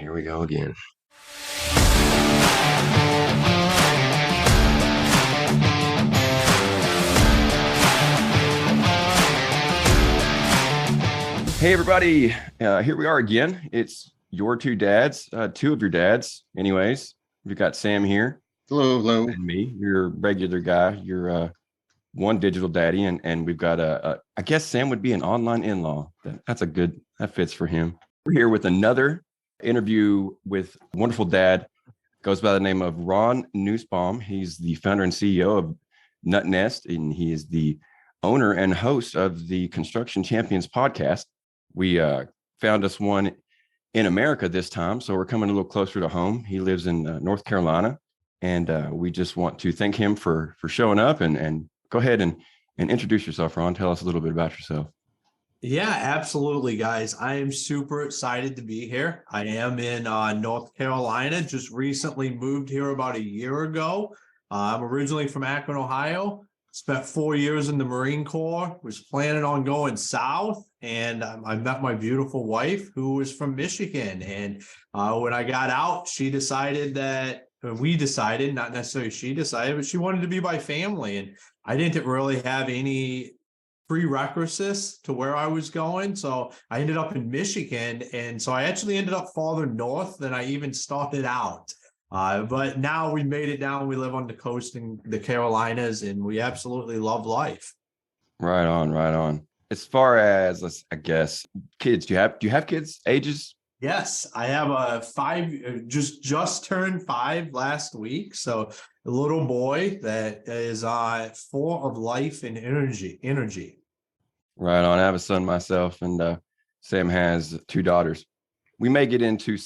Here we go again. Hey, everybody. Here we are again. It's your two dads, two of your dads. Anyways, we've got Sam here. Hello, hello. And me, your regular guy. You're one digital daddy. And we've got I guess Sam would be an online in-law. That fits for him. We're here with another interview with a wonderful dad. Goes by the name of Ron Nussbaum. He's the founder and CEO of Nut Nest, and he is the owner and host of the Construction Champions podcast. We found us one in America this time, so we're coming a little closer to home. He lives in North Carolina, and we just want to thank him for showing up. And go ahead and introduce yourself, Ron. Tell us a little bit about yourself. Yeah, absolutely, guys. I am super excited to be here. I am in North Carolina, just recently moved here about a year ago. I'm originally from Akron, Ohio. Spent 4 years in the Marine Corps, was planning on going south, and I met my beautiful wife who was from Michigan. And when I got out, we decided, not necessarily she decided, but she wanted to be my family. And I didn't really have any prerequisites to where I was going. So I ended up in Michigan. And so I actually ended up farther north than I even started out. But now we made it down. We live on the coast in the Carolinas, and we absolutely love life. Right on, right on. As far as, I guess, kids, do you have kids ages? Yes, I have a 5, just turned 5 last week. So a little boy that is full of life and energy. Right on. I have a son myself, and Sam has 2 daughters. We may get into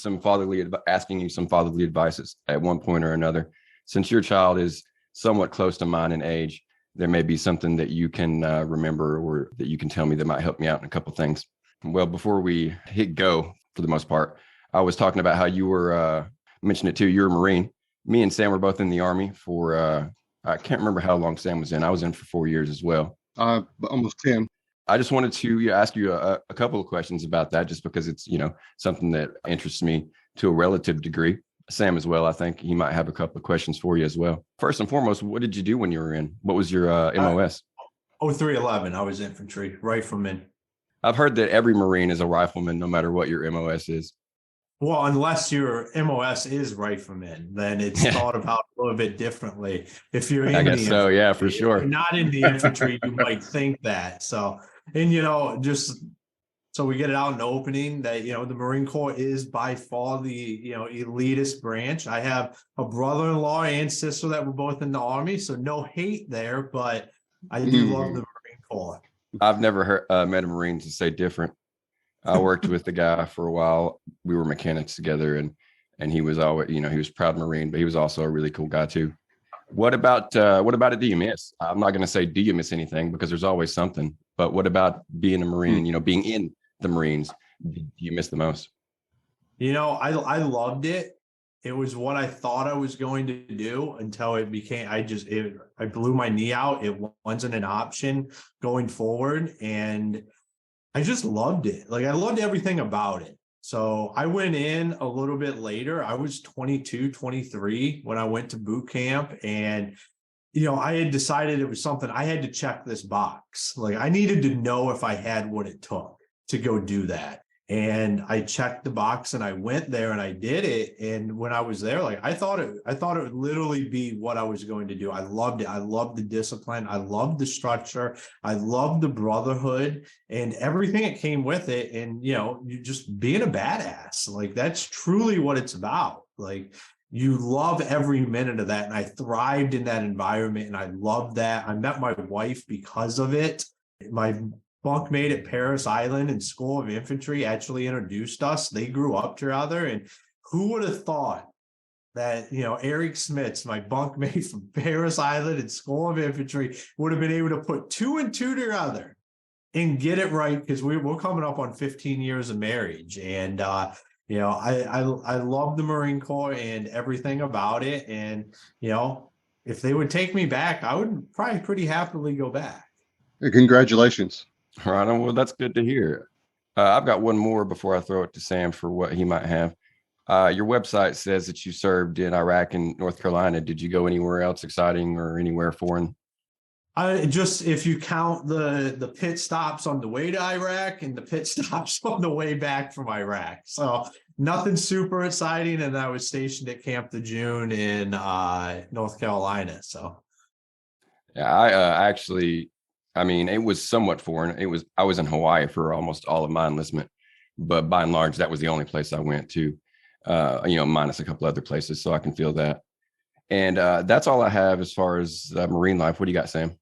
asking you some fatherly advices at one point or another. Since your child is somewhat close to mine in age, there may be something that you can remember or that you can tell me that might help me out in a couple things. Well, before we hit go, for the most part, I was talking about how you were, mentioned it too, you're a Marine. Me and Sam were both in the Army for, I can't remember how long Sam was in. I was in for 4 years as well. Almost 10. I just wanted to ask you a couple of questions about that, just because it's, something that interests me to a relative degree. Sam as well. I think he might have a couple of questions for you as well. First and foremost, what did you do when you were in? What was your MOS? 0311. I was infantry, rifleman. I've heard that every Marine is a rifleman, no matter what your MOS is. Well, unless your MOS is rifleman, then it's thought about a little bit differently. If you're in I guess so, yeah, for sure. If you're not in the infantry, you might think that. So, and just so we get it out in the opening that the Marine Corps is by far the elitist branch. I have a brother-in-law and sister that were both in the Army, so no hate there, but I do love the Marine Corps. I've never met a Marine to say different. I worked with the guy for a while. We were mechanics together, and he was always, he was a proud Marine, but he was also a really cool guy too. What about it do you miss? I'm not going to say do you miss anything, because there's always something. But what about being a Marine? Being in the Marines, do you miss the most? I loved it. It was what I thought I was going to do until it became. I blew my knee out. It wasn't an option going forward, and I just loved it. Like, I loved everything about it. So I went in a little bit later. I was 22, 23 when I went to boot camp, and I had decided it was something I had to check this box. Like, I needed to know if I had what it took to go do that. And I checked the box, and I went there and I did it. And when I was there, like, I thought it would literally be what I was going to do. I loved it. I loved the discipline. I loved the structure. I loved the brotherhood and everything that came with it. And, you just being a badass, like, that's truly what it's about. Like, you love every minute of that. And I thrived in that environment, and I loved that. I met my wife because of it. My bunkmate at Paris Island and School of Infantry actually introduced us. They grew up together, and who would have thought that, Eric Smits, my bunkmate from Paris Island and School of Infantry, would have been able to put 2 and 2 together and get it right, because we're coming up on 15 years of marriage. And I love the Marine Corps and everything about it. And if they would take me back, I would probably pretty happily go back. Congratulations. Right on. Well, that's good to hear. I've got one more before I throw it to Sam for what he might have. Your website says that you served in Iraq and North Carolina. Did you go anywhere else exciting or anywhere foreign? I just, if you count the pit stops on the way to Iraq and the pit stops on the way back from Iraq, so nothing super exciting. And I was stationed at Camp de June in North Carolina. So Yeah, I actually, I mean, it was somewhat foreign. I was in Hawaii for almost all of my enlistment, but by and large, that was the only place I went to. Minus a couple other places, so I can feel that. And that's all I have as far as marine life. What do you got, Sam?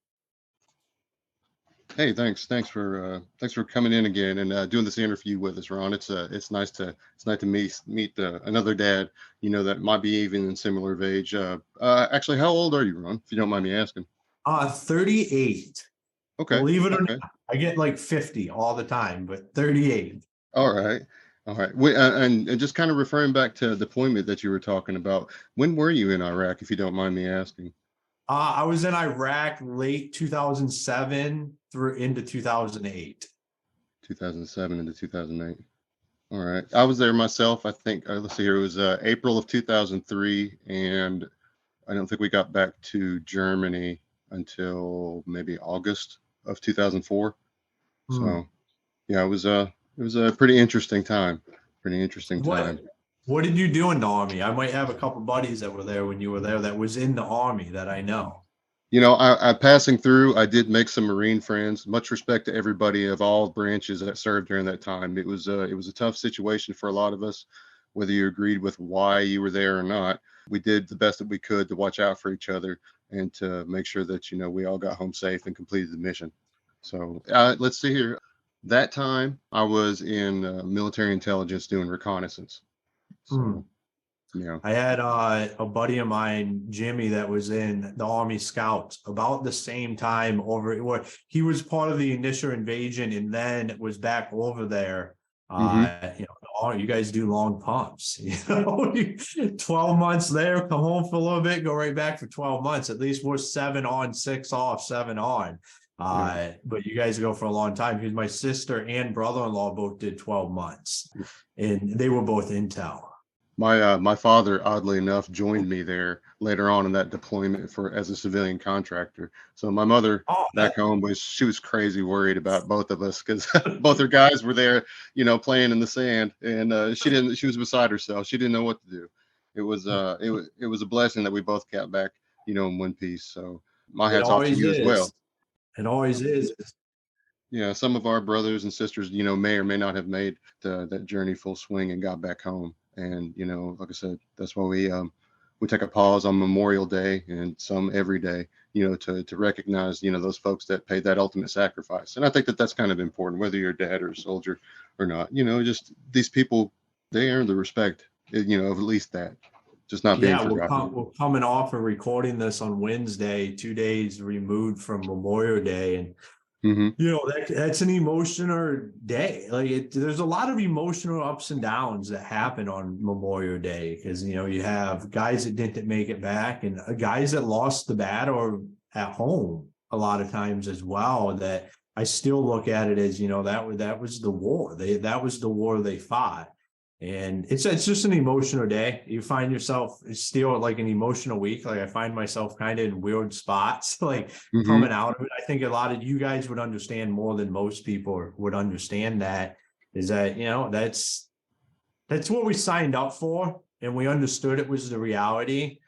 Hey, thanks for coming in again and doing this interview with us, Ron. It's nice to meet another dad, that might be even in similar of age. Actually, how old are you, Ron? If you don't mind me asking. 38. Okay. Believe it or Okay. not, I get like 50 all the time, but 38. All right. All right. And just kind of referring back to deployment that you were talking about, when were you in Iraq, if you don't mind me asking? I was in Iraq late 2007 through into 2008. 2007 into 2008. All right. I was there myself. I think, let's see here, it was April of 2003. And I don't think we got back to Germany until maybe August of 2004. So, yeah, it was a pretty interesting time. What did you do in the Army? I might have a couple buddies that were there when you were there that was in the Army that I know. I passing through, I did make some Marine friends. Much respect to everybody of all branches that served during that time. It was a tough situation for a lot of us, whether you agreed with why you were there or not. We did the best that we could to watch out for each other and to make sure that we all got home safe and completed the mission. So let's see here. That time I was in military intelligence doing reconnaissance. So, yeah. I had a buddy of mine, Jimmy, that was in the Army Scouts about the same time over where he was part of the initial invasion and then was back over there. You guys do long pumps, 12 months there, come home for a little bit, go right back for 12 months. At least we're 7 on, 6 off, 7 on. But you guys go for a long time because my sister and brother-in-law both did 12 months and they were both intel. My father, oddly enough, joined me there later on in that deployment as a civilian contractor. So my mother back home she was crazy worried about both of us because both her guys were there, playing in the sand, and she was beside herself. She didn't know what to do. It was a blessing that we both got back, in one piece. So my hat's off to you as well. It always is. Yeah, some of our brothers and sisters, may or may not have made that journey full swing and got back home. And, like I said, that's why we take a pause on Memorial Day and some every day, to recognize, those folks that paid that ultimate sacrifice. And I think that's kind of important, whether you're a dad or a soldier or not, just these people, they earn the respect, of at least that. Just not being forgotten. We're coming off of recording this on Wednesday, 2 days removed from Memorial Day. And that's an emotional day. Like there's a lot of emotional ups and downs that happen on Memorial Day because you have guys that didn't make it back and guys that lost the battle at home a lot of times as well. That I still look at it as that was the war. That was the war they fought. And it's just an emotional day. You find yourself still like an emotional week. Like I find myself kind of in weird spots, like coming out of it. I think a lot of you guys would understand more than most people would understand that is that, that's what we signed up for. And we understood it was the reality,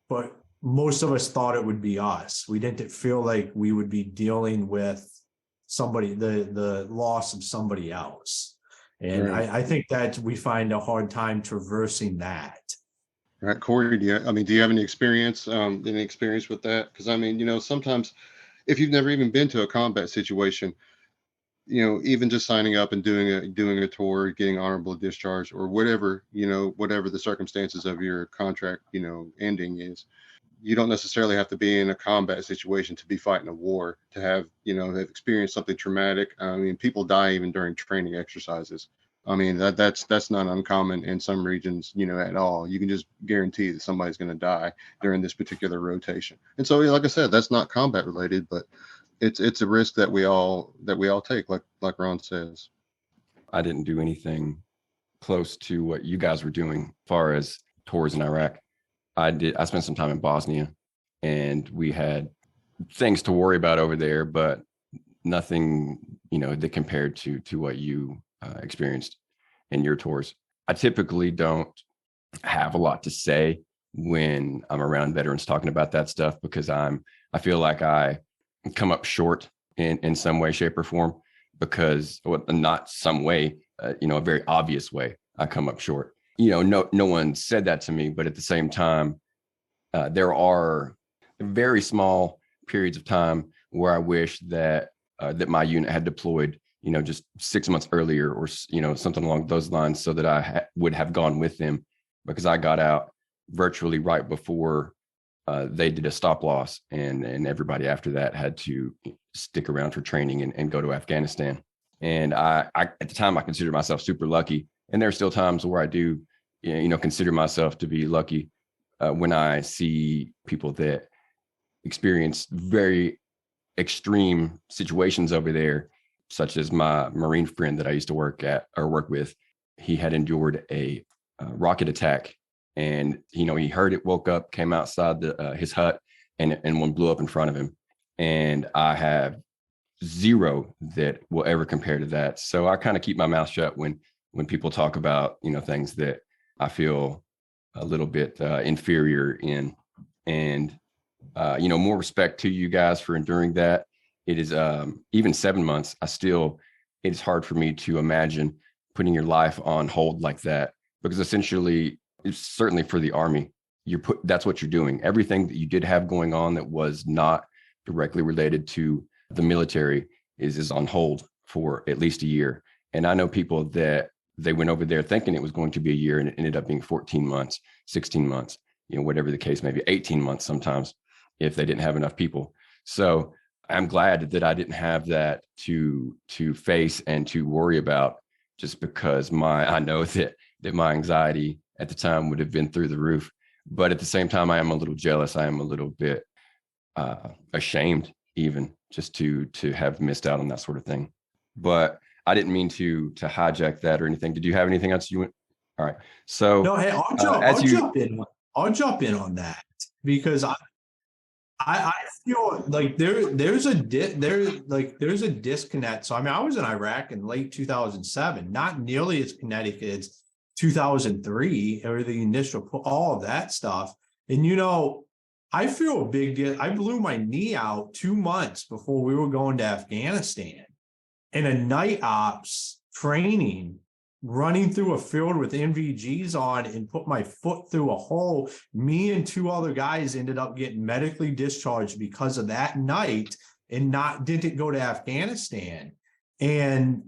but most of us thought it would be us. We didn't feel like we would be dealing with somebody, the loss of somebody else. And right. I think that we find a hard time traversing that. Right, Corey, do you have any experience with that? Because sometimes if you've never even been to a combat situation, even just signing up and doing a tour, getting honorable discharge or whatever the circumstances of your contract, ending is, you don't necessarily have to be in a combat situation to be fighting a war, to have experienced something traumatic. People die even during training exercises. That's not uncommon in some regions, at all. You can just guarantee that somebody's going to die during this particular rotation. And so, like I said, that's not combat related, but it's a risk that we all take, like Ron says. I didn't do anything close to what you guys were doing as far as tours in Iraq. I spent some time in Bosnia, and we had things to worry about over there, but nothing, that compared to what you experienced in your tours. I typically don't have a lot to say when I'm around veterans talking about that stuff, because I feel like I come up short in some way, shape, or form, because not some way, a very obvious way I come up short. No one said that to me, but at the same time, there are very small periods of time where I wish that my unit had deployed, just 6 months earlier, or something along those lines, so that I would have gone with them, because I got out virtually right before they did a stop loss, and everybody after that had to stick around for training and go to Afghanistan. And I at the time, I considered myself super lucky, and there are still times where I do, consider myself to be lucky when I see people that experience very extreme situations over there, such as my Marine friend that I used to work with. He had endured a rocket attack, and he heard it, woke up, came outside his hut, and one blew up in front of him. And I have zero that will ever compare to that. So I kind of keep my mouth shut when people talk about things that I feel a little bit inferior in. And more respect to you guys for enduring that. It is even 7 months. It's hard for me to imagine putting your life on hold like that, because essentially, it's certainly for the Army, that's what you're doing. Everything that you did have going on that was not directly related to the military is on hold for at least a year. And I know people that they went over there thinking it was going to be a year, and it ended up being 14 months, 16 months, whatever the case may be, 18 months sometimes, if they didn't have enough people. So I'm glad that I didn't have that to face and to worry about, just because I know that my anxiety at the time would have been through the roof. But at the same time, I am a little jealous. I am a little bit ashamed, even, just to have missed out on that sort of thing. But I didn't mean to hijack that or anything. Did you have anything else you went? All right. So no, hey, I'll jump in. I'll jump in on that, because I feel like there's a disconnect. So I was in Iraq in late 2007, not nearly as kinetic as 2003 or the initial, all of that stuff. And I feel a big deal. I blew my knee out 2 months before we were going to Afghanistan, in a night ops training, running through a field with NVGs on, and put my foot through a hole. Me and 2 other guys ended up getting medically discharged because of that night, and didn't go to Afghanistan. And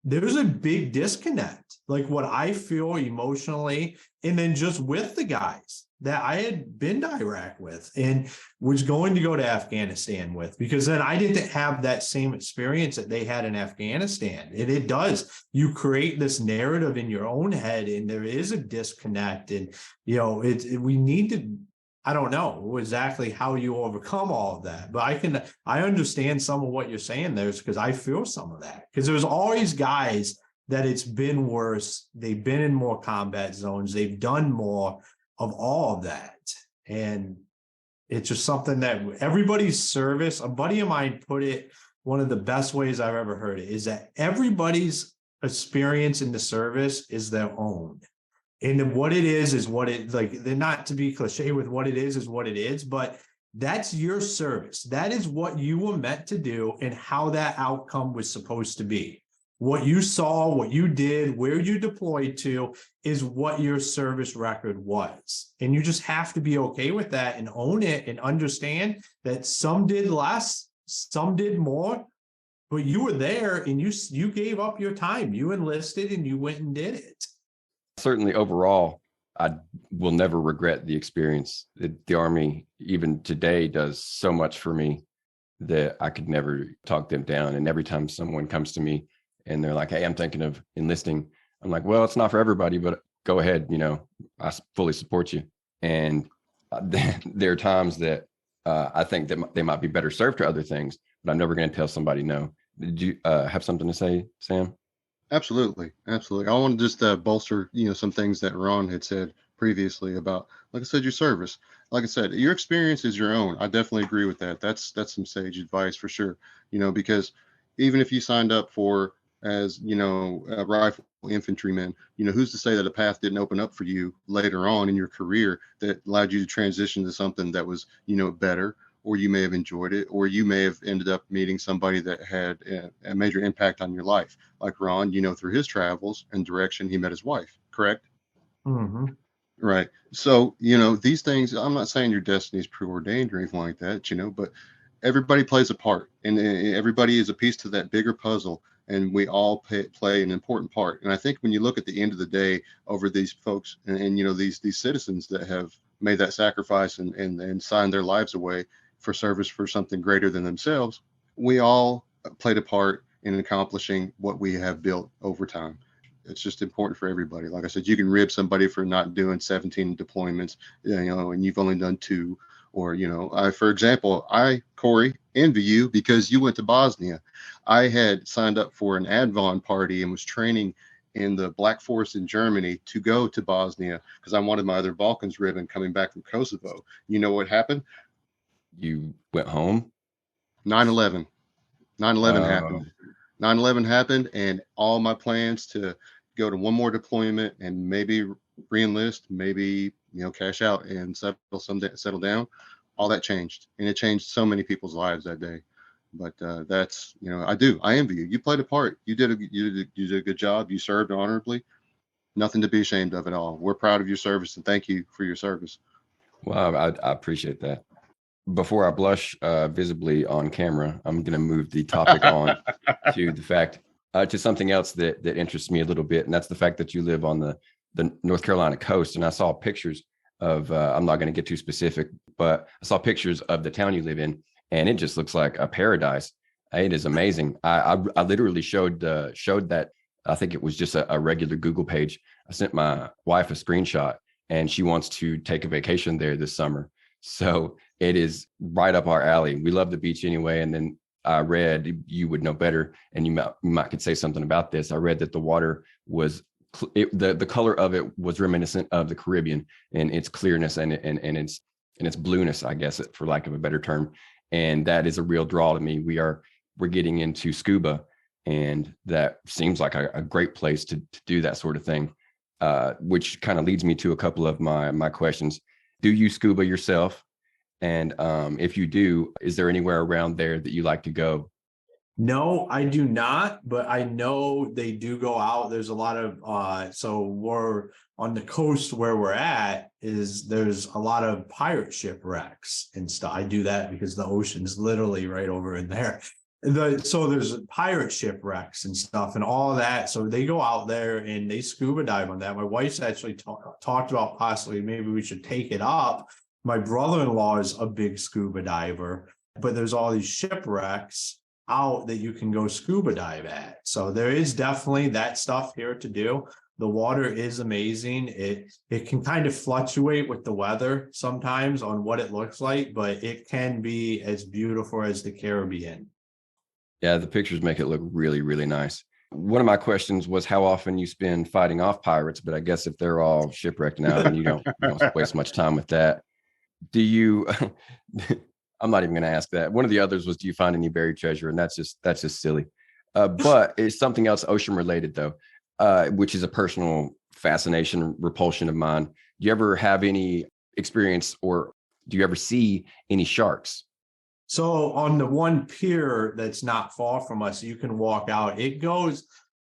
there's a big disconnect, like what I feel emotionally, and then just with the guys that I had been to Iraq with and was going to go to Afghanistan with, because then I didn't have that same experience that they had in Afghanistan. And it does, you create this narrative in your own head, and there is a disconnect. And, we need to, I don't know exactly how you overcome all of that, but I understand some of what you're saying there, because I feel some of that, because there's always guys that it's been worse. They've been in more combat zones. They've done more of all of that. And it's just something that everybody's service, a buddy of mine put it, one of the best ways I've ever heard it, is that everybody's experience in the service is their own. And what it is what it, like, they're not to be cliche with what it is what it is, but that's your service. That is what you were meant to do, and how that outcome was supposed to be. What you saw, what you did, where you deployed to, is what your service record was. And you just have to be okay with that and own it, and understand that some did less, some did more, but you were there, and you gave up your time. You enlisted and you went and did it. Certainly, overall, I will never regret the experience. The Army, even today, does so much for me that I could never talk them down. And every time someone comes to me and they're like, "Hey, I'm thinking of enlisting," I'm like, "Well, it's not for everybody, but go ahead. I fully support you." And there are times that I think that they might be better served to other things, but I'm never going to tell somebody no. Did you have something to say, Sam? Absolutely, absolutely. I want to just bolster, some things that Ron had said previously about, like I said, your service. Like I said, your experience is your own. I definitely agree with that. That's some sage advice for sure. Because even if you signed up for as a rifle infantryman, who's to say that a path didn't open up for you later on in your career that allowed you to transition to something that was better, or you may have enjoyed it, or you may have ended up meeting somebody that had a major impact on your life like Ron, through his travels and direction, he met his wife, correct? Mm-hmm. Right. So, these things, I'm not saying your destiny is preordained or anything like that, but everybody plays a part and everybody is a piece to that bigger puzzle. And we all play an important part. And I think when you look at the end of the day over these folks and these citizens that have made that sacrifice and signed their lives away for service for something greater than themselves, we all played a part in accomplishing what we have built over time. It's just important for everybody. Like I said, you can rib somebody for not doing 17 deployments, and you've only done two. Or, for example, Corey, envy you because you went to Bosnia. I had signed up for an Advon party and was training in the Black Forest in Germany to go to Bosnia because I wanted my other Balkans ribbon coming back from Kosovo. You know what happened? You went home. 9/11. 9/11 Uh, happened. 9/11 happened, and all my plans to go to one more deployment and maybe reenlist, maybe cash out and settle down. All that changed, and it changed so many people's lives that day. But that's I envy you. You played a part. You did a good job. You served honorably. Nothing to be ashamed of at all. We're proud of your service and thank you for your service. well, I appreciate that. Before I blush visibly on camera, I'm going to move the topic on to the fact to something else that interests me a little bit, and that's the fact that you live on the North Carolina coast. And I saw pictures of I'm not going to get too specific, but I saw pictures of the town you live in, and it just looks like a paradise. It is amazing. I literally showed that. I think it was just a regular Google page. I sent my wife a screenshot, and she wants to take a vacation there this summer. So it is right up our alley. We love the beach anyway. And then I read, you would know better, and you might could say something about this. I read that the water was the color of it was reminiscent of the Caribbean and its clearness and its blueness, I guess, for lack of a better term. And that is a real draw to me. We're getting into scuba, and that seems like a great place to do that sort of thing. Which kind of leads me to a couple of my questions. Do you scuba yourself? And if you do, is there anywhere around there that you like to go? No, I do not, but I know they do go out. There's a lot of so we're on the coast where we're at there's a lot of pirate shipwrecks and stuff. I do that because the ocean's literally right over in there. So there's pirate shipwrecks and stuff and all of that. So they go out there and they scuba dive on that. My wife's actually talked about possibly maybe we should take it up. My brother-in-law is a big scuba diver, but there's all these shipwrecks out that you can go scuba dive at. So there is definitely that stuff here to do. The water is amazing. It can kind of fluctuate with the weather sometimes on what it looks like, but it can be as beautiful as the Caribbean. Yeah, the pictures make it look really, really nice. One of my questions was how often you spend fighting off pirates, but I guess if they're all shipwrecked now, then you don't waste much time with that. Do you I'm not even going to ask that. One of the others was, do you find any buried treasure? And that's just silly. But it's something else ocean related though, which is a personal fascination, repulsion of mine. Do you ever have any experience, or do you ever see any sharks? So on the one pier that's not far from us, you can walk out. It goes,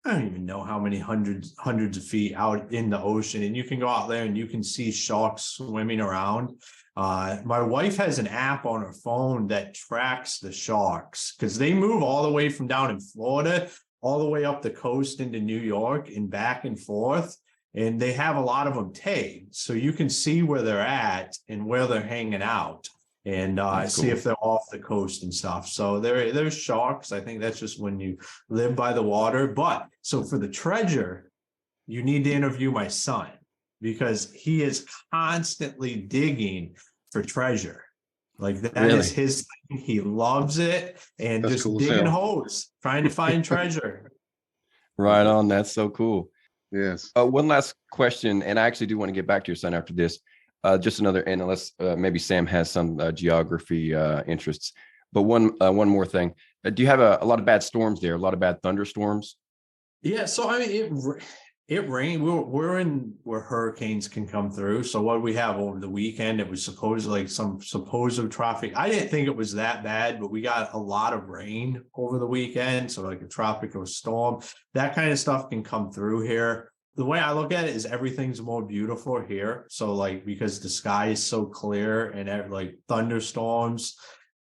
I don't even know how many hundreds of feet out in the ocean, and you can go out there and you can see sharks swimming around. My wife has an app on her phone that tracks the sharks because they move all the way from down in Florida all the way up the coast into New York and back and forth. And they have a lot of them tagged. So you can see where they're at and where they're hanging out and see Cool. if they're off the coast and stuff. So there's sharks. I think that's just when you live by the water. But so for the treasure, you need to interview my son because he is constantly digging for treasure. Like that Really? is his thing. He loves it and That's just cool as digging hell. holes, trying to find treasure. Right on. That's so cool. Yes. One last question, and I actually do want to get back to your son after this. Just another, and unless maybe Sam has some geography interests, but one more thing. Do you have a lot of bad storms there? A lot of bad thunderstorms? Yeah, so I mean, it rained. We're in where hurricanes can come through. So what we have over the weekend, it was supposed like some supposed traffic. I didn't think it was that bad, but we got a lot of rain over the weekend. So like a tropical storm, that kind of stuff can come through here. The way I look at it is everything's more beautiful here. So like because the sky is so clear and like thunderstorms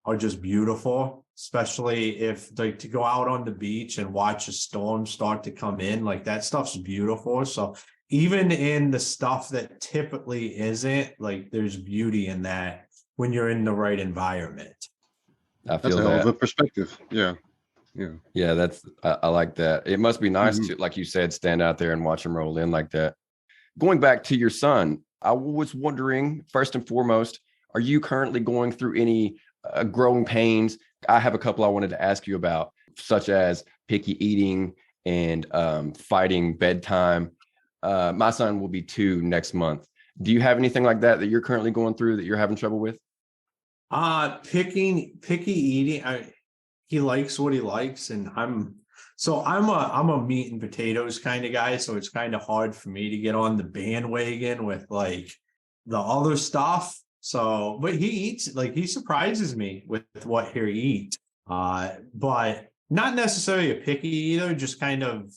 are just beautiful, especially if like to go out on the beach and watch a storm start to come in, like that stuff's beautiful. So even in the stuff that typically isn't, like there's beauty in that when you're in the right environment. I That's feel a hell of that. a perspective. Yeah. Yeah. Yeah, I like that. It must be nice Mhm. to, like you said, stand out there and watch them roll in like that. Going back to your son, I was wondering, first and foremost, are you currently going through any growing pains? I have a couple I wanted to ask you about, such as picky eating and fighting bedtime. My son will be 2 next month. Do you have anything like that you're currently going through that you're having trouble with? Picky eating. He likes what he likes, and I'm a meat and potatoes kind of guy, so it's kind of hard for me to get on the bandwagon with like the other stuff. So, but he eats, like he surprises me with what he eats. But not necessarily a picky eater, just kind of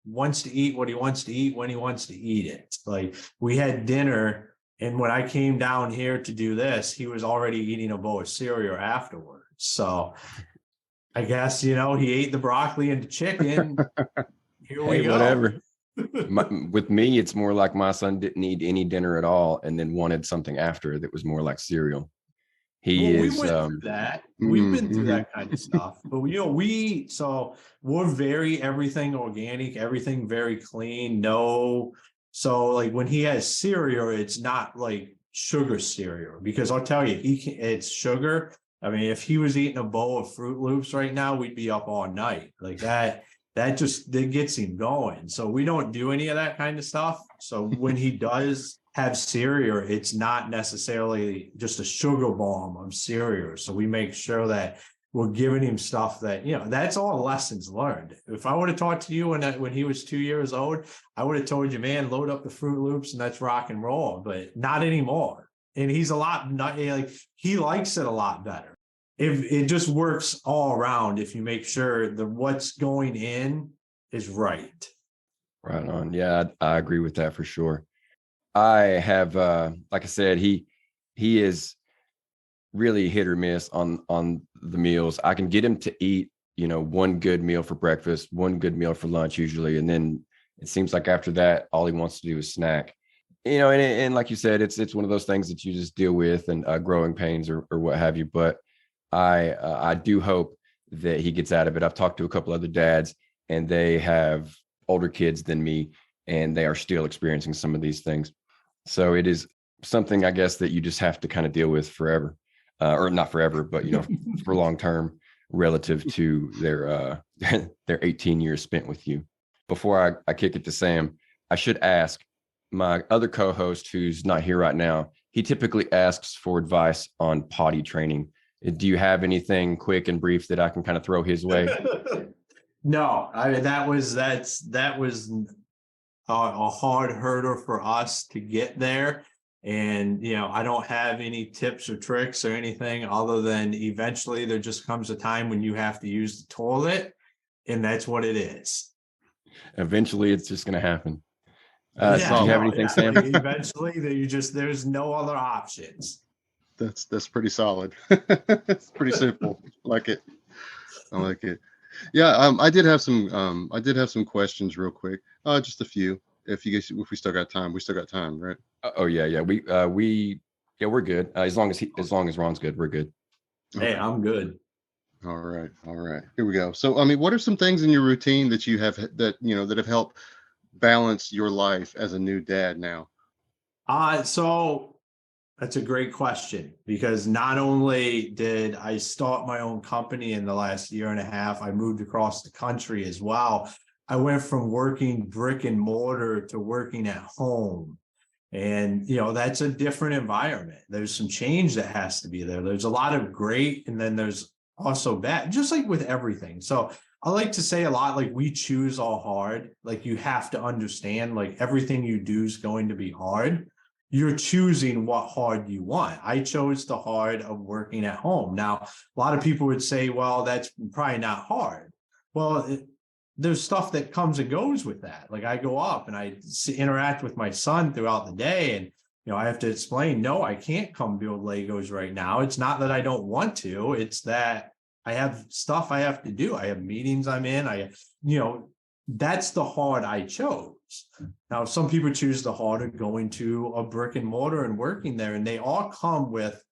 wants to eat what he wants to eat when he wants to eat it. Like we had dinner, and when I came down here to do this, he was already eating a bowl of cereal afterwards. So I guess, he ate the broccoli and the chicken. Here we Hey, go. whatever. With me, it's more like my son didn't need any dinner at all and then wanted something after that was more like cereal. He Well, we is, went through that. We've been through Mhm. that kind of stuff. But so we're very everything organic, everything very clean. No, so like when he has cereal, it's not like sugar cereal because I'll tell you, it's sugar. I mean, if he was eating a bowl of Fruit Loops right now, we'd be up all night. Like that. That gets him going. So we don't do any of that kind of stuff. So when he does have cereal, it's not necessarily just a sugar bomb of cereal. So we make sure that we're giving him stuff that, that's all lessons learned. If I would have taught to you when he was 2 years old, I would have told you, man, load up the Fruit Loops and that's rock and roll, but not anymore. And he's he likes it a lot better. If it just works all around, if you make sure that what's going in is right. right on. Yeah, I agree with that for sure. I have, like I said, he is really hit or miss on the meals. I can get him to eat, one good meal for breakfast, one good meal for lunch usually, and then it seems like after that, all he wants to do is snack. And like you said, it's one of those things that you just deal with and growing pains or what have you. But I do hope that he gets out of it. I've talked to a couple other dads, and they have older kids than me, and they are still experiencing some of these things. So it is something, I guess, that you just have to kind of deal with forever, or not forever, but for long term, relative to their their 18 years spent with you. Before I kick it to Sam, I should ask my other co-host, who's not here right now. He typically asks for advice on potty training. Do you have anything quick and brief that I can kind of throw his way? No, I mean that was a hard hurdle for us to get there. And I don't have any tips or tricks or anything other than eventually there just comes a time when you have to use the toilet, and that's what it is. Eventually, it's just going to happen. Do Yeah, you have anything, Sam? Eventually, there's no other options. that's pretty solid. It's pretty simple. Like it. I like it. Yeah, I did have some questions real quick. Just a few. If we still got time, we still got time, right? Oh yeah. We're good. As long as Ron's good, we're good. Hey, Okay. I'm good. All right. Here we go. So, I mean, what are some things in your routine that you have that have helped balance your life as a new dad now? So that's a great question because not only did I start my own company in the last year and a half, I moved across the country as well. I went from working brick and mortar to working at home. And, that's a different environment. There's some change that has to be there. There's a lot of great, and then there's also bad, just like with everything. So I like to say a lot, like, we choose all hard. Like, you have to understand, like, everything you do is going to be hard. You're choosing what hard you want. I chose the hard of working at home. Now, a lot of people would say, well, that's probably not hard. Well, there's stuff that comes and goes with that. Like, I go up and I interact with my son throughout the day, and I have to explain, no, I can't come build Legos right now. It's not that I don't want to, it's that I have stuff I have to do. I have meetings I'm in. That's the hard I chose. Now, some people choose the hard of going to a brick and mortar and working there, and they all come with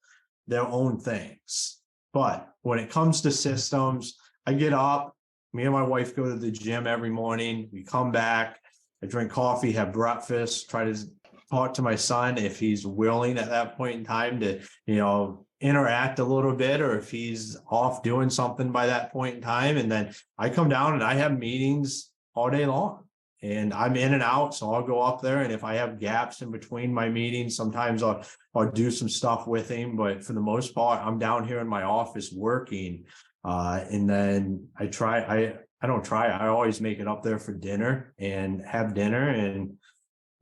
their own things. But when it comes to systems, I get up, me and my wife go to the gym every morning. We come back, I drink coffee, have breakfast, try to talk to my son if he's willing at that point in time to, interact a little bit, or if he's off doing something by that point in time. And then I come down and I have meetings all day long, and I'm in and out. So I'll go up there, and if I have gaps in between my meetings, sometimes I'll do some stuff with him. But for the most part, I'm down here in my office working. And then I always make it up there for dinner and have dinner and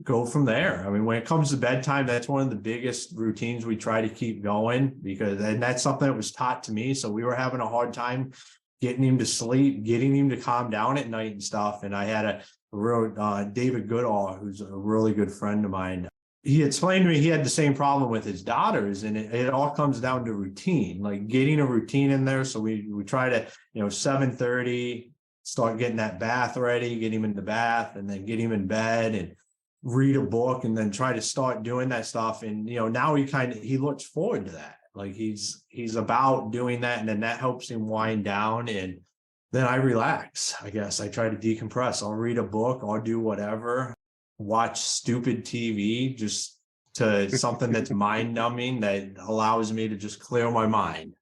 go from there. I mean, when it comes to bedtime, that's one of the biggest routines we try to keep going, and that's something that was taught to me. So we were having a hard time getting him to sleep, getting him to calm down at night and stuff. And I had a real David Goodall, who's a really good friend of mine. He explained to me he had the same problem with his daughters, and it all comes down to routine, like getting a routine in there. So we try to, 7:30, start getting that bath ready, get him in the bath, and then get him in bed and read a book, and then try to start doing that stuff. And, now he looks forward to that. Like, he's about doing that, and then that helps him wind down. And then I relax, I guess. I try to decompress. I'll read a book, I'll do whatever, watch stupid TV, just to something that's mind numbing, that allows me to just clear my mind.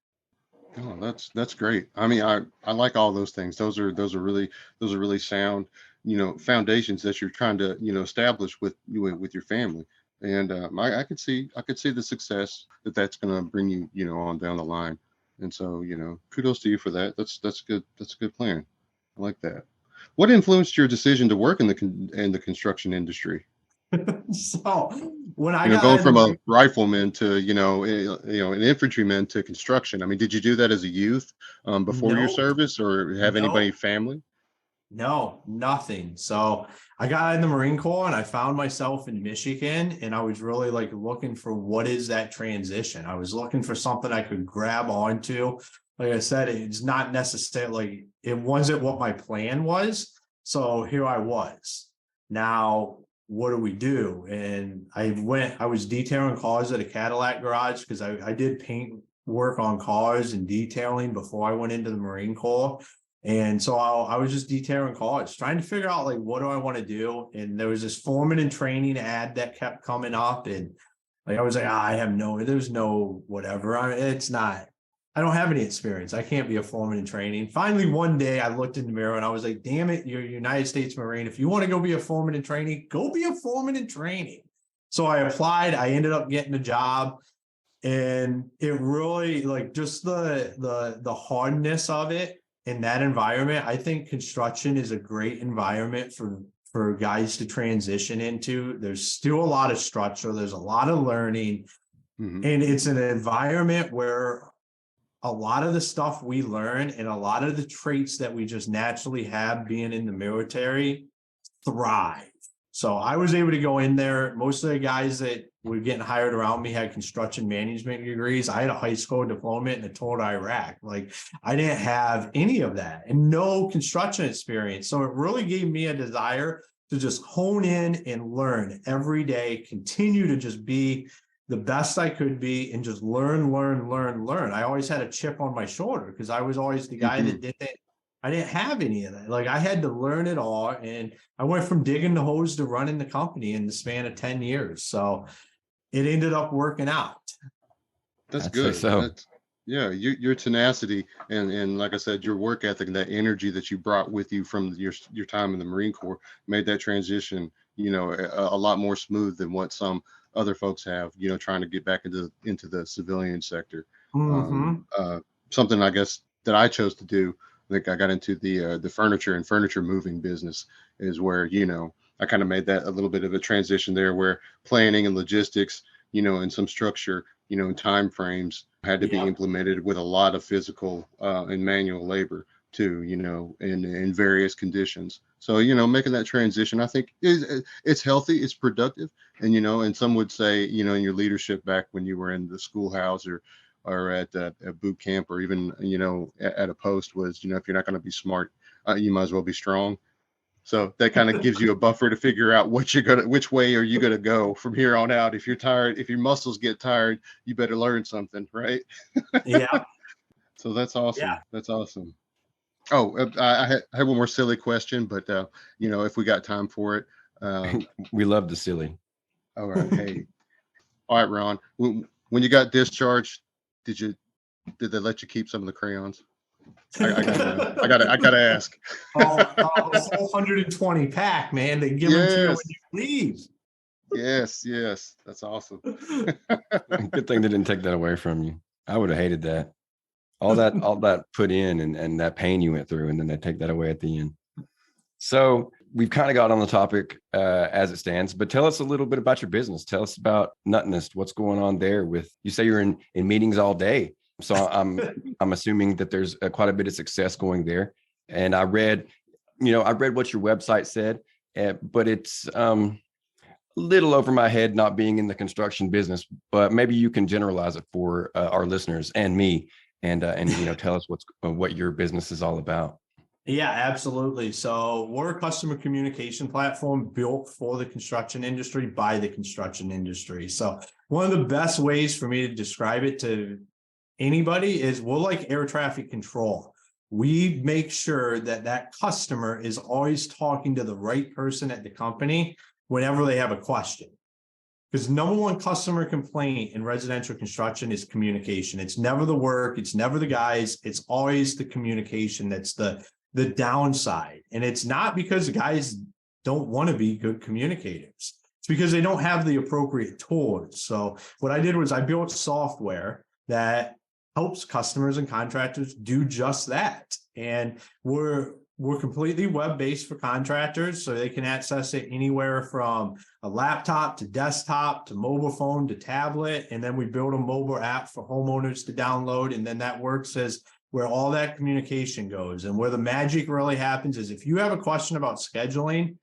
Oh, that's great. I mean, I like all those things. Those are really sound, foundations that you're trying to, establish with your family. And I could see the success that's going to bring you, on down the line. And so, kudos to you for that. That's good. That's a good plan. I like that. What influenced your decision to work in the construction industry? So when I got going from a rifleman to, an infantryman to construction. I mean, did you do that as a youth before your service, or have anybody family? No, nothing. So I got in the Marine Corps, and I found myself in Michigan, and I was really like looking for, what is that transition? I was looking for something I could grab onto. Like I said, it's not necessarily, it wasn't what my plan was. So here I was. Now, what do we do? And I was detailing cars at a Cadillac garage, because I did paint work on cars and detailing before I went into the Marine Corps. And so I was just detailing cars, trying to figure out, like, what do I want to do? And there was this foreman in training ad that kept coming up. And like, I was like, there's no whatever. I don't have any experience. I can't be a foreman in training. Finally, one day I looked in the mirror and I was like, damn it, you're a United States Marine. If you want to go be a foreman in training, go be a foreman in training. So I applied. I ended up getting a job. And it really, like, just the hardness of it in that environment. I think construction is a great environment for guys to transition into. There's still a lot of structure. There's a lot of learning. Mm-hmm. And it's an environment where a lot of the stuff we learn and a lot of the traits that we just naturally have being in the military thrive. So I was able to go in there. Most of the guys that were getting hired around me had construction management degrees. I had a high school diploma in a tour to Iraq. Like, I didn't have any of that and no construction experience. So it really gave me a desire to just hone in and learn every day, continue to just be the best I could be, and just learn. I always had a chip on my shoulder, because I was always the guy that I didn't have any of that. Like, I had to learn it all. And I went from digging the hose to running the company in the span of 10 years. So it ended up working out. That's good. So. Yeah, your tenacity and like I said, your work ethic and that energy that you brought with you from your time in the Marine Corps made that transition, a lot more smooth than what some other folks have, trying to get back into the civilian sector. Mm-hmm. Um, uh, Something I guess that I chose to do. I think I got into the furniture moving business is where I kind of made that a little bit of a transition there, where planning and logistics, and some structure, and time frames had to be Yeah. implemented with a lot of physical and manual labor too, in various conditions. So, making that transition, I think it's healthy, it's productive. And, and some would say, in your leadership back when you were in the schoolhouse or at a boot camp or even, at a post was, if you're not going to be smart, you might as well be strong. So that kind of gives you a buffer to figure out which way are you gonna go from here on out. If you're tired, if your muscles get tired, you better learn something, right? Yeah. So that's Yeah. awesome. That's awesome. Oh, I had one more silly question, but if we got time for it, We love the silly. all right. Hey, all right, Ron. When you got discharged, did you did they let you keep some of the crayons? I gotta know. I gotta ask. A whole 120 pack, man. They give them to you when Yes, you leave. yes. That's awesome. Good thing they didn't take that away from you. I would have hated that. All that put in and that pain you went through, and then they take that away at the end. So we've kind of got on the topic as it stands, but tell us a little bit about your business. Tell us about Nutnest. What's going on there? You say you're in meetings all day, so I'm assuming that there's quite a bit of success going there. And I read what your website said, but it's little over my head not being in the construction business. But maybe you can generalize it for our listeners and me, and tell us what your business is all about. Yeah, absolutely. So we're a customer communication platform built for the construction industry by the construction industry. So one of the best ways for me to describe it to anybody is we're like air traffic control. We make sure that customer is always talking to the right person at the company whenever they have a question. Because number one customer complaint in residential construction is communication. It's never the work, it's never the guys, it's always the communication that's the downside. And it's not because the guys don't want to be good communicators. It's because they don't have the appropriate tools. So what I did was I built software that helps customers and contractors do just that. And we're completely web-based for contractors, so they can access it anywhere from a laptop to desktop to mobile phone to tablet. And then we build a mobile app for homeowners to download. And then that works as where all that communication goes. And where the magic really happens is if you have a question about scheduling,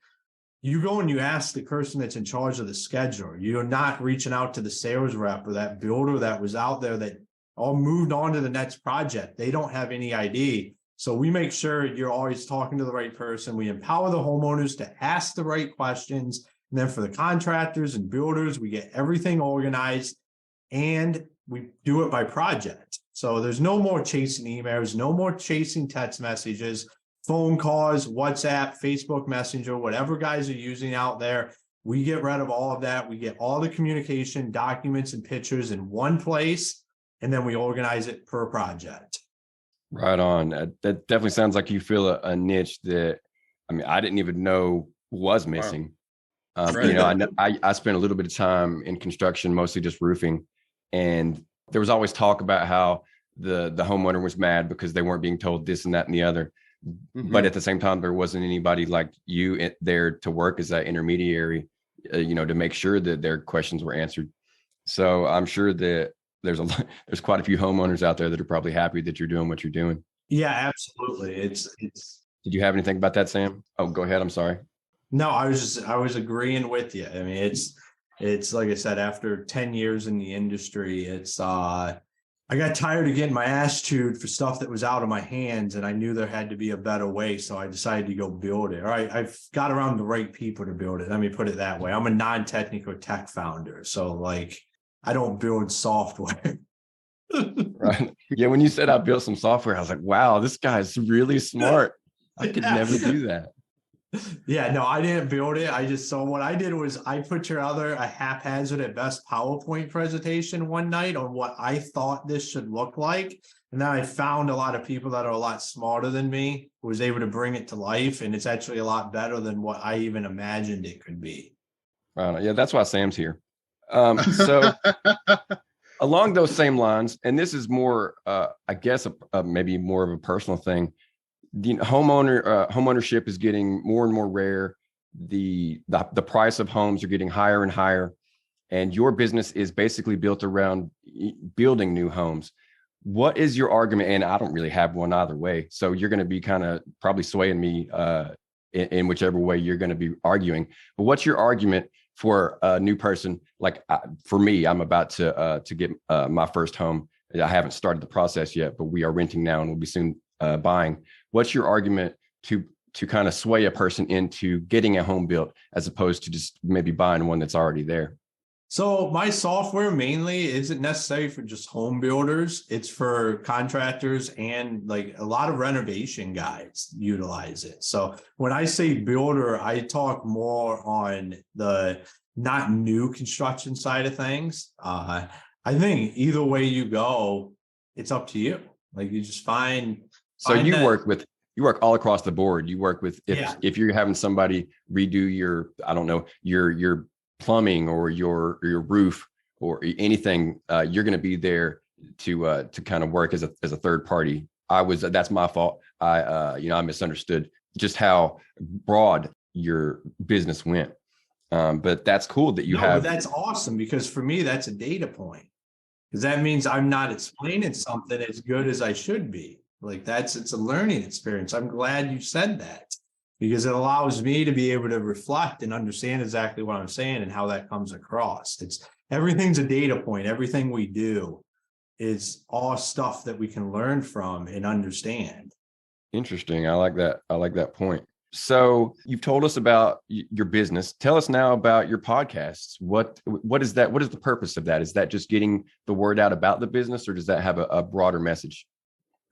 you go and you ask the person that's in charge of the schedule. You're not reaching out to the sales rep or that builder that was out there that all moved on to the next project. They don't have any ID. So we make sure you're always talking to the right person. We empower the homeowners to ask the right questions. And then for the contractors and builders, we get everything organized and we do it by project. So there's no more chasing emails, no more chasing text messages, phone calls, WhatsApp, Facebook Messenger, whatever guys are using out there. We get rid of all of that. We get all the communication, documents, and pictures in one place, and then we organize it per project. Right on. That definitely sounds like you feel a niche that, I didn't even know was missing. Wow. Right. I spent a little bit of time in construction, mostly just roofing, and there was always talk about how the homeowner was mad because they weren't being told this and that and the other. Mm-hmm. But at the same time, there wasn't anybody like you there to work as that intermediary, to make sure that their questions were answered. So I'm sure that there's quite a few homeowners out there that are probably happy that you're doing what you're doing. Yeah, absolutely. It's. Did you have anything about that, Sam? Oh, go ahead. I'm sorry. No, I was agreeing with you. It's like I said, after 10 years in the industry, I got tired of getting my ass chewed for stuff that was out of my hands, and I knew there had to be a better way. So I decided to go build it. All right, I've got around the right people to build it. Let me put it that way. I'm a non-technical tech founder, so I don't build software. Right. Yeah. When you said I built some software, I was like, wow, this guy's really smart. I could never do that. Yeah, no, I didn't build it. So what I did was I put together a haphazard at best PowerPoint presentation one night on what I thought this should look like. And then I found a lot of people that are a lot smarter than me who was able to bring it to life. And it's actually a lot better than what I even imagined it could be. Yeah, that's why Sam's here. So along those same lines, and this is more, I guess, maybe more of a personal thing. The homeownership is getting more and more rare. The price of homes are getting higher and higher, and your business is basically built around building new homes. What is your argument? And I don't really have one either way, so you're going to be kind of probably swaying me in whichever way you're going to be arguing. But what's your argument for a new person? Like for me, I'm about to get my first home. I haven't started the process yet, but we are renting now and we'll be soon buying. What's your argument to kind of sway a person into getting a home built as opposed to just maybe buying one that's already there? So my software mainly isn't necessary for just home builders. It's for contractors and like a lot of renovation guys utilize it. So when I say builder, I talk more on the not new construction side of things. I think either way you go, it's up to you. Like you just find. So you work all across the board. You work with if you're having somebody redo your, I don't know, your plumbing or your roof or anything, you're going to be there to kind of work as a third party. That's my fault. I misunderstood just how broad your business went. But that's cool that you have. That's awesome, because for me, that's a data point, because that means I'm not explaining something as good as I should be. Like it's a learning experience. I'm glad you said that, because it allows me to be able to reflect and understand exactly what I'm saying and how that comes across. Everything's a data point. Everything we do is all stuff that we can learn from and understand. Interesting. I like that. I like that point. So you've told us about your business. Tell us now about your podcasts. What is that? What is the purpose of that? Is that just getting the word out about the business, or does that have a broader message?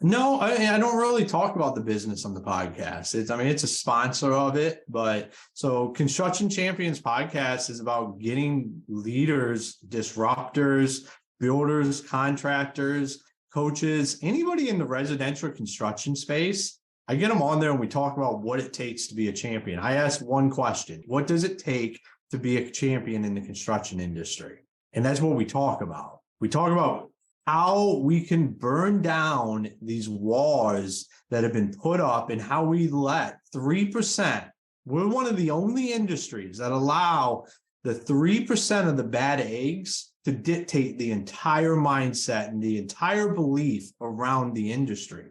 No, I don't really talk about the business on the podcast. It's a sponsor of it, but so Construction Champions podcast is about getting leaders, disruptors, builders, contractors, coaches, anybody in the residential construction space. I get them on there and we talk about what it takes to be a champion. I ask one question: what does it take to be a champion in the construction industry? And that's what we talk about. We talk about how we can burn down these walls that have been put up and how we let 3%. We're one of the only industries that allow the 3% of the bad eggs to dictate the entire mindset and the entire belief around the industry.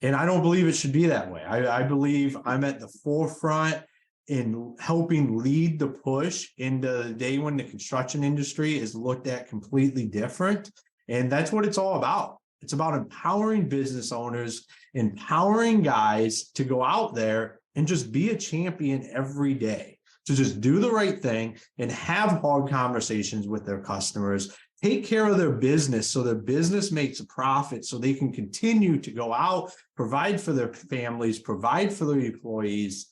And I don't believe it should be that way. I believe I'm at the forefront in helping lead the push into the day when the construction industry is looked at completely different. And that's what it's all about. It's about empowering business owners, empowering guys to go out there and just be a champion every day, to just do the right thing and have hard conversations with their customers, take care of their business so their business makes a profit so they can continue to go out, provide for their families, provide for their employees.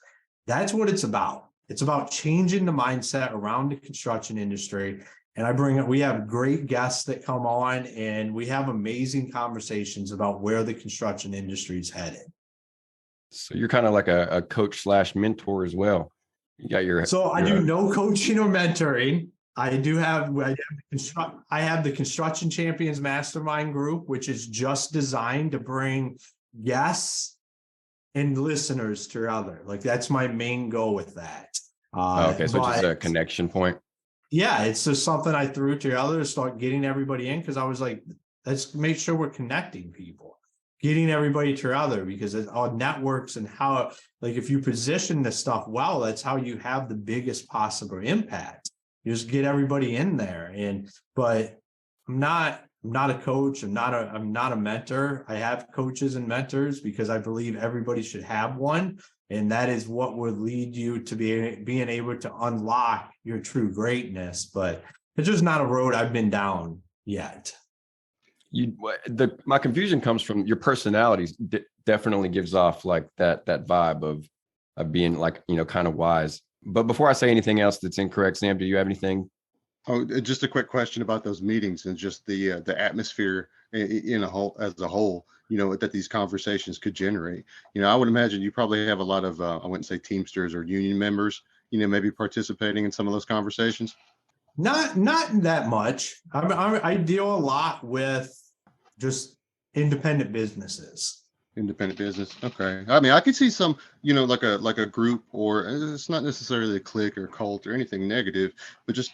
That's what it's about. It's about changing the mindset around the construction industry. And we have great guests that come on and we have amazing conversations about where the construction industry is headed. So you're kind of like a coach / mentor as well. You got I do no coaching or mentoring. I have the Construction Champions Mastermind group, which is just designed to bring guests and listeners together. Like that's my main goal with that. Okay, so just a connection point. Yeah, it's just something I threw together to start getting everybody in, because I was like, let's make sure we're connecting people, getting everybody together, because it's all networks and how, like, if you position this stuff well, that's how you have the biggest possible impact. You just get everybody in there. But I'm not a coach. I'm not a mentor. I have coaches and mentors because I believe everybody should have one. And that is what would lead you to being able to unlock your true greatness. But it's just not a road I've been down yet. My confusion comes from your personality. Definitely gives off like that vibe of being like, kind of wise. But before I say anything else that's incorrect, Sam, do you have anything? Oh, just a quick question about those meetings and just the atmosphere in a whole as a whole. That these conversations could generate. I would imagine you probably have a lot of I wouldn't say Teamsters or union members. Maybe participating in some of those conversations. Not that much. I deal a lot with just independent businesses. Independent business. Okay. I mean, I could see some, like a group, or it's not necessarily a clique or cult or anything negative, but just,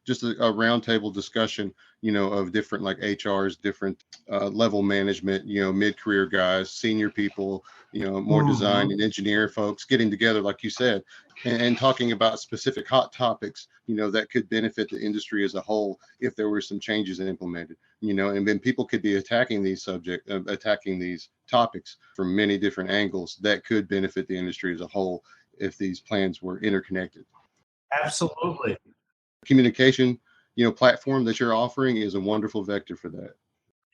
just a roundtable discussion, of different like HRs, different level management, mid-career guys, senior people, more design and engineer folks getting together, like you said, and talking about specific hot topics, that could benefit the industry as a whole if there were some changes implemented, and then people could be attacking these topics from many different angles that could benefit the industry as a whole if these plans were interconnected. Absolutely. Communication, platform that you're offering is a wonderful vector for that.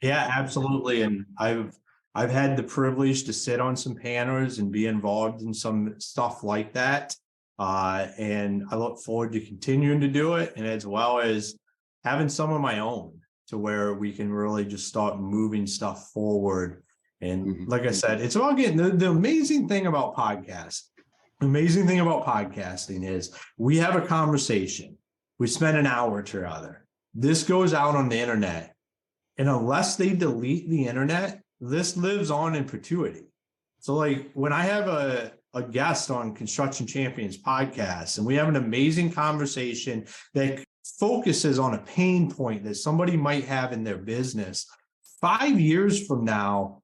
Yeah, absolutely. And I've had the privilege to sit on some panels and be involved in some stuff like that. And I look forward to continuing to do it, and as well as having some of my own to where we can really just start moving stuff forward. And like I said, it's about getting the amazing thing about podcasting is we have a conversation. We spend an hour together. This goes out on the internet. And unless they delete the internet, this lives on in perpetuity. So like when I have a guest on Construction Champions podcast, and we have an amazing conversation that focuses on a pain point that somebody might have in their business, 5 years from now,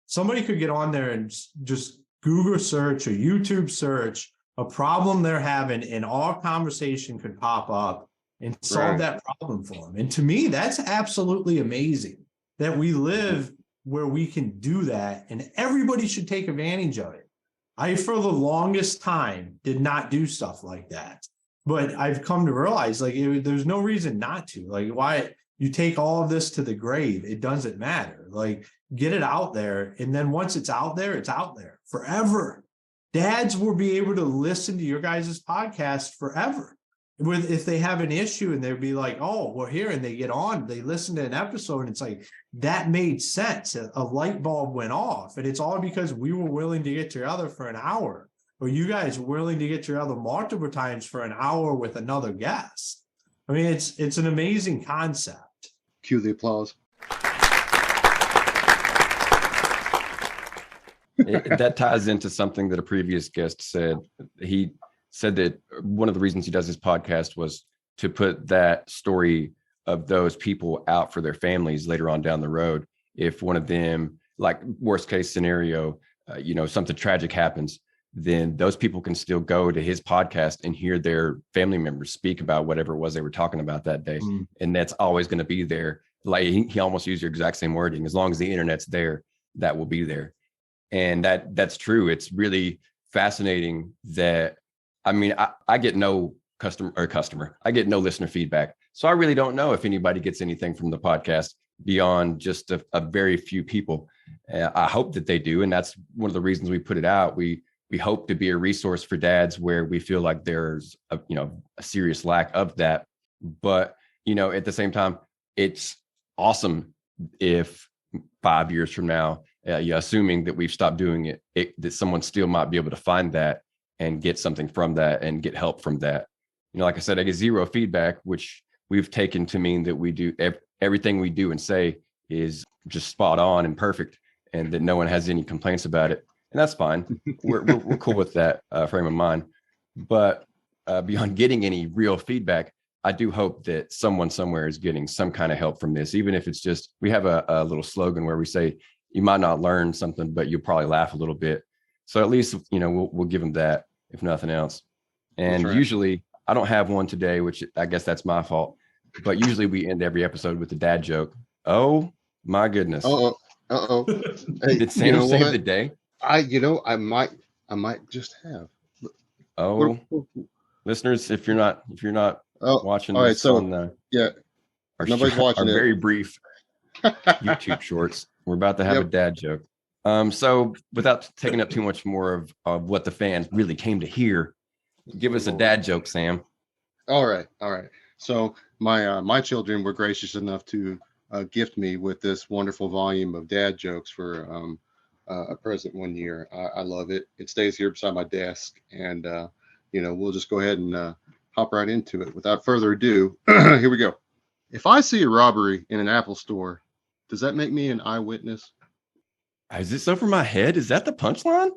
somebody could get on there and just Google search or YouTube search a problem they're having, and our conversation could pop up and solve that problem for them. And to me, that's absolutely amazing that we live where we can do that, and everybody should take advantage of it. I, for the longest time, did not do stuff like that. But I've come to realize, like, there's no reason not to. Like, why you take all of this to the grave, it doesn't matter. Like, get it out there. And then once it's out there forever. Dads will be able to listen to your guys' podcast forever. If they have an issue and they'll be like, oh, we're here, and they get on, they listen to an episode, and it's like, that made sense. A light bulb went off, and it's all because we were willing to get together for an hour, or you guys were willing to get together multiple times for an hour with another guest. I mean, it's an amazing concept. Cue the applause. That ties into something that a previous guest said. He said that one of the reasons he does his podcast was to put that story of those people out for their families later on down the road. If one of them, like worst case scenario, something tragic happens, then those people can still go to his podcast and hear their family members speak about whatever it was they were talking about that day. And that's always going to be there. Like he almost used your exact same wording. As long as the internet's there, that will be there. And that's true. It's really fascinating that, I mean, I get no customer. I get no listener feedback. So I really don't know if anybody gets anything from the podcast beyond just a very few people. I hope that they do. And that's one of the reasons we put it out. We hope to be a resource for dads where we feel like there's a serious lack of that. But, at the same time, it's awesome if 5 years from now, assuming that we've stopped doing it, that someone still might be able to find that and get something from that and get help from that. Like I said, I get zero feedback, which we've taken to mean that we do everything we do and say is just spot on and perfect, and that no one has any complaints about it. And that's fine. We're cool with that frame of mind. But beyond getting any real feedback, I do hope that someone somewhere is getting some kind of help from this, even if it's just, we have a little slogan where we say, you might not learn something, but you'll probably laugh a little bit. So at least, we'll give them that, if nothing else. And usually I don't have one today, which I guess that's my fault. But usually we end every episode with a dad joke. Oh my goodness. Uh-oh. Hey, did Sam save the day? I might just have. Oh, listeners, if you're not watching all right, this so, on nobody's watching our it. very brief YouTube shorts, we're about to have a dad joke. So without taking up too much more of what the fans really came to hear, give us a dad joke, Sam. All right. So my children were gracious enough to gift me with this wonderful volume of dad jokes for a present one year. I love it. It stays here beside my desk, and we'll just go ahead and hop right into it. Without further ado, here we go. If I see a robbery in an Apple store, does that make me an eyewitness? Is this over my head? Is that the punchline?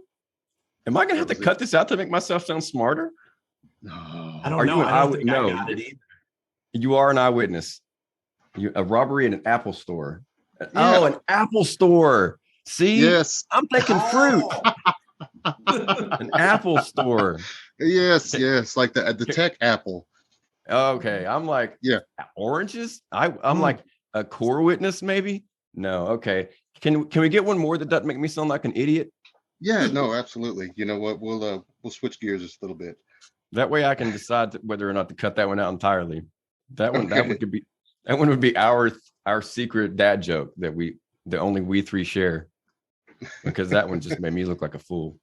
Am I gonna have to cut this out to make myself sound smarter? No. I don't know. I don't think I got it either. You are an eyewitness. A robbery in an Apple store. Yeah. Oh, an Apple store. See? Yes. I'm thinking fruit. An Apple store. Yes. Like the tech Apple. Okay. I'm like, oranges? I'm like a core witness, maybe? No, okay. Can we get one more that doesn't make me sound like an idiot? Yeah, no, absolutely. You know what? We'll switch gears just a little bit. That way I can decide whether or not to cut that one out entirely. That one would be our secret dad joke that only we three share, because that one just made me look like a fool.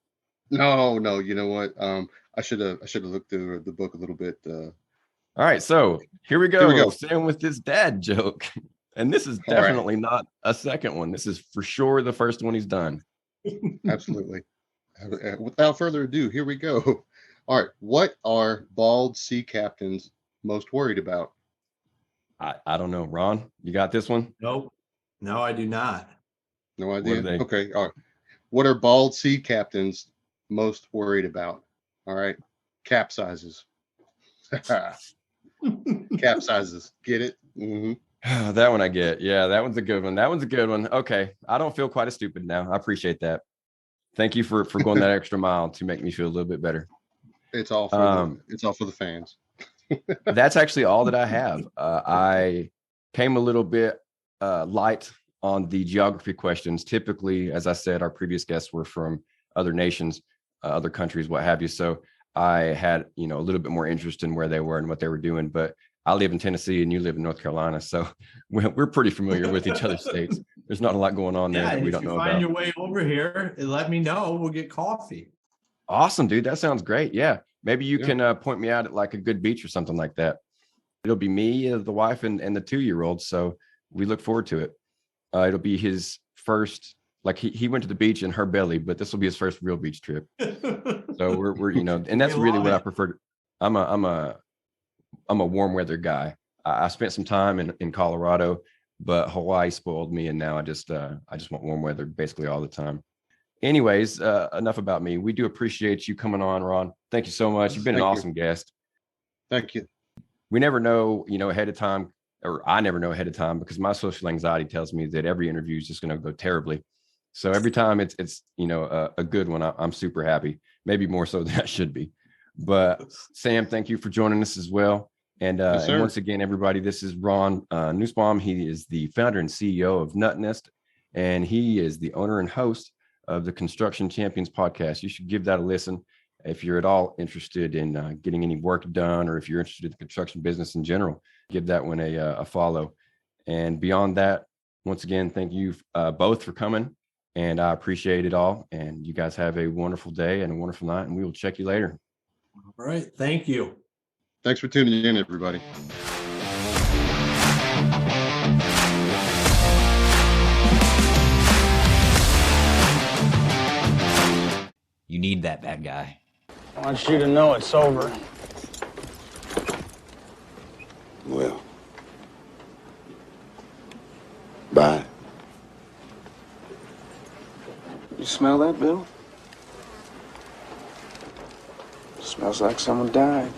No, you know what? I should have looked through the book a little bit. All right, so here we go. Sam with this dad joke, and this is definitely not a second one. This is for sure the first one he's done. Absolutely. Without further ado, here we go. All right, what are bald sea captains most worried about? I don't know. Ron, you got this one? Nope. No, I do not. No idea. Okay. All right. What are bald sea captains most worried about? All right. Capsizes. Capsizes. Get it? Mm-hmm. That one I get. Yeah, that one's a good one. Okay. I don't feel quite as stupid now. I appreciate that. Thank you for going that extra mile to make me feel a little bit better. It's all for the fans. That's actually all that I have. I came a little bit light on the geography questions. Typically, as I said, our previous guests were from other nations, other countries, what have you. So I had, a little bit more interest in where they were and what they were doing. But I live in Tennessee and you live in North Carolina, so we're pretty familiar with each other's states. There's not a lot going on there that we don't know about. If you find your way over here, let me know. We'll get coffee. Awesome, dude. That sounds great. Yeah. Maybe you can point me out at like a good beach or something like that. It'll be me, the wife, and the 2-year-old. So we look forward to it. It'll be his first, like he went to the beach in her belly, but this will be his first real beach trip. So we're and that's really what I prefer. I'm a warm weather guy. I spent some time in Colorado, but Hawaii spoiled me, and now I just want warm weather basically all the time. Anyways, enough about me. We do appreciate you coming on, Ron. Thank you so much. You've been an awesome guest. Thank you. We never know, ahead of time, or I never know ahead of time, because my social anxiety tells me that every interview is just going to go terribly. So every time it's a good one, I'm super happy. Maybe more so than I should be. But Sam, thank you for joining us as well. And, and once again, everybody, this is Ron Nussbaum. He is the founder and CEO of Nut Nest, and he is the owner and host of the Construction Champions podcast. You should give that a listen if you're at all interested in getting any work done, or if you're interested in the construction business in general. Give that one a follow. And beyond that, once again, thank you both for coming, and I appreciate it all. And you guys have a wonderful day and a wonderful night, and we will check you later. All right. Thank you. Thanks for tuning in, everybody. You need that bad guy. I want you to know it's over. Well, bye. You smell that, Bill? Smells like someone died.